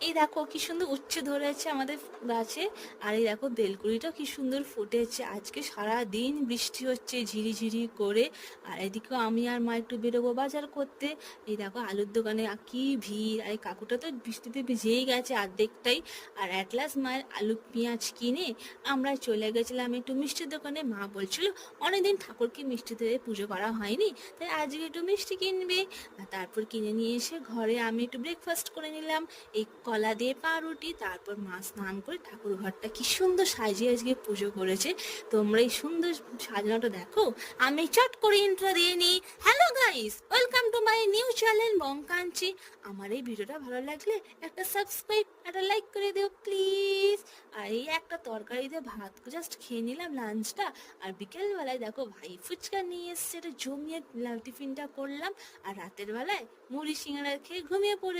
এই দেখো কি সুন্দর উচ্ছে ধরেছে আমাদের গাছে। আর এই দেখো বেলকুড়িটাও কি সুন্দর ফুটেছে। আজকে সারা দিন বৃষ্টি হচ্ছে ঝিরিঝিরি করে। আর এদিকেও আমি আর মা একটু বেরোবো বাজার করতে। এই দেখো আলুর দোকানে কি ভিড়। আর এই কাকুটা তো বৃষ্টিতে ভিজেই গেছে অর্ধেকটাই। আর অ্যাট লাস্ট মায়ের আলু পেঁয়াজ কিনে আমরা চলে গেছিলাম একটু মিষ্টির দোকানে। মা বলছিল অনেকদিন ঠাকুরকে মিষ্টি দিয়ে পুজো করা হয়নি, তাই আজকে একটু মিষ্টি কিনবে। আর তারপর কিনে নিয়ে এসে ঘরে আমি একটু ব্রেকফাস্ট করে নিলাম, এই কলা দিয়ে পাউরুটি। তারপর মা স্নান করে ঠাকুর ঘরটা কি সুন্দর সাজিয়ে আজকে পুজো করেছে। তোমরা এই সুন্দর সাজানোটা দেখো। আমি চট করে ইন্ট্রো দিয়ে নিই। Hello guys, welcome to my new channel বংকাঞ্চি। আমার এই ভিডিওটা ভালো লাগলে একটা সাবস্ক্রাইব, একটা লাইক করে দিও প্লিজ। আর এই একটা তরকারি দিয়ে ভাত জাস্ট খেয়ে নিলাম লাঞ্চটা। আর বিকেলবেলায় দেখো ভাই ফুচকা নিয়ে এসছে, এটা জমিয়ে টিফিনটা করলাম। আর রাতের বেলায় মুড়ি সিঙ্গারা খেয়ে ঘুমিয়ে পড়ে